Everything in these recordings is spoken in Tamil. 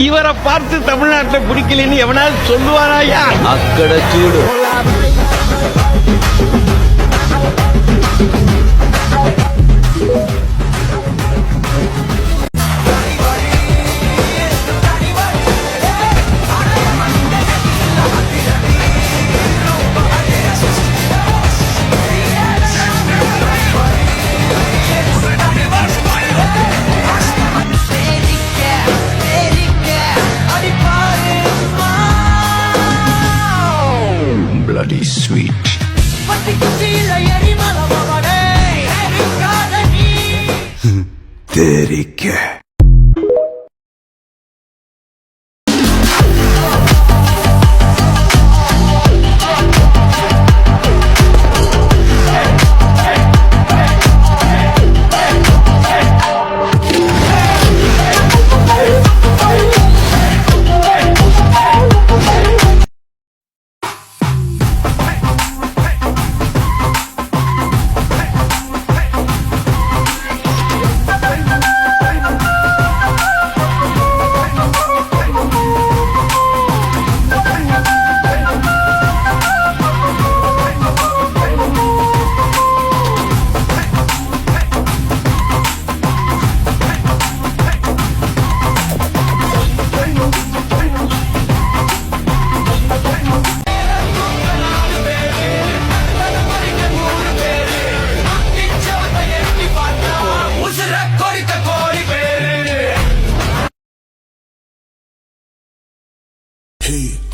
இவரை பார்த்து தமிழ்நாட்டில் பிடிக்கலன்னு எவனாவது சொல்லுவாராயா? அக்கட சூடு. Bloody sweet. தெரிக்க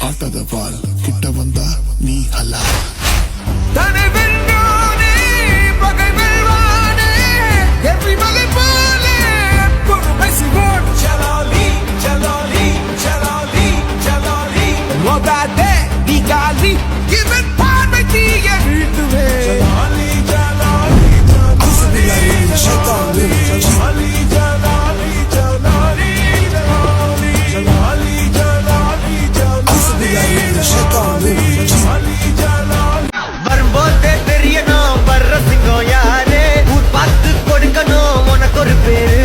ஆட்டத பால் கிட்ட வந்தா நீ ஹலா வரும்போதே தெரியணும் வர்ற சிங்கம் யாரு, பார்த்து கொடுக்கணும் உனக்கு ஒரு பேரு.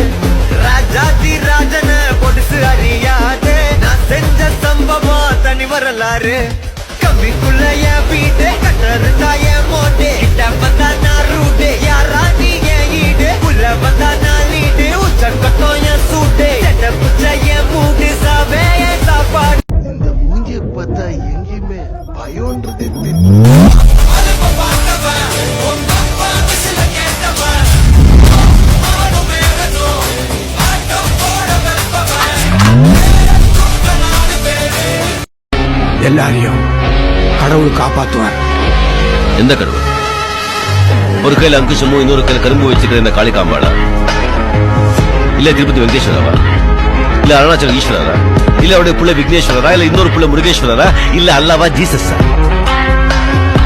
ராஜாதி ராஜன பொடுசு அறியாது, நான் செஞ்ச சம்பவம் தனி வரலாறு. கம்பிக்குள்ள என் வீடு கட்டருந்தா என் மோட்டே, கிட்ட வந்தா நான் ரூட்டே, யாரா நீ என் ஈடு, உள்ள வந்தா நான் லீடு, உச்ச கட்டம் என் சூட்டே, செட்ட புச்ச என் மூடு, சாவே என் சாப்பாடு. இந்த மூஞ்சிய பார்த்தா எங்கேயுமே பயம்ன்றதே தெரியும். எல்லாரையும் கடவுள் காப்பாத்துவார். எந்த கடவுள்? ஒரு கையில அங்குஷமும் இன்னொரு கையில கரும்பு வச்சுக்கிற இந்த காளிகாம்பாளா, இல்ல திருப்பதி வெங்கடேஸ்வரவா, இல்ல அருணாச்சல ஈஸ்வரரா, இல்ல அவருடைய புள்ள விக்னேஸ்வரரா, இல்ல இன்னொரு புள்ள முருகேஸ்வரரா, இல்ல அல்லாவா ஜீசஸா,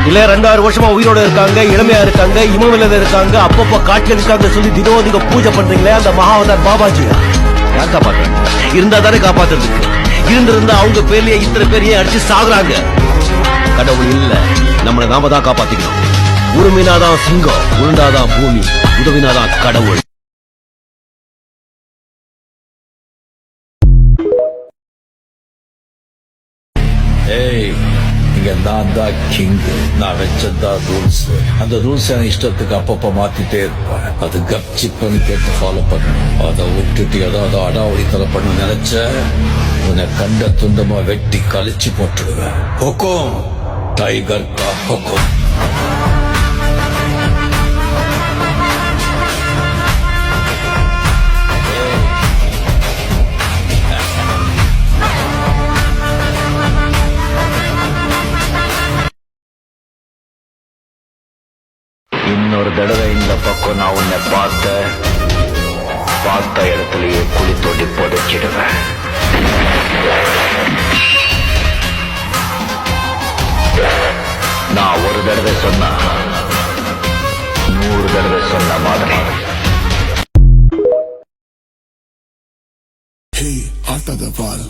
இல்ல 2000 வருஷமா உயிரோட இருக்காங்க, இளமையா இருக்காங்க, இமவெளியில இருக்காங்க, அப்பப்போ காட்டில் இருக்காங்க சொல்லி தினம் நீங்க பூஜை பண்றீங்களே அந்த மகாவதார் பாபாஜியா? யார் காப்பாத்துறாங்க? இருந்தா தானே காப்பாத்துறதுக்கு. இருந்திருந்தா அவங்க பேர்லயே இத்தனை பேரையே அடிச்சு சாகுறாங்க. கடவுள் இல்ல, நம்மளை நாம தான் காப்பாத்திக்கணும். உரிமைனாதான் சிங்கம், உருண்டாதான் பூமி, உதவினாதான் கடவுள். ஏய், இங்க நான் தான் கிங். நான் வச்சதான் ரூல்ஸ். அந்த ரூல்ஸ் என் இஷ்டத்துக்கு அப்பப்ப மாத்திட்டே இருப்பேன். அது கப்சிப்புன்னு கேட்டு ஃபாலோ பண்ணணும். அதை விட்டுட்டு ஏதாவது அடாவடித்தலை பண்ண நினைச்ச உன்னை கண்ட துண்டமா வெட்டி கழிச்சு போட்டுடுவேன். ஹொக்கும், டைகர் கா ஹொக்கும். இன்னொரு தடவை இந்த பக்கம் நான் உன்னை பார்த்த இடத்துலயே குழி தோண்டி புதைச்சிடுவேன். நான் ஒரு தடவை சொன்னா 100 தடவை சொன்ன மாதிரி. ஆட்டத பால்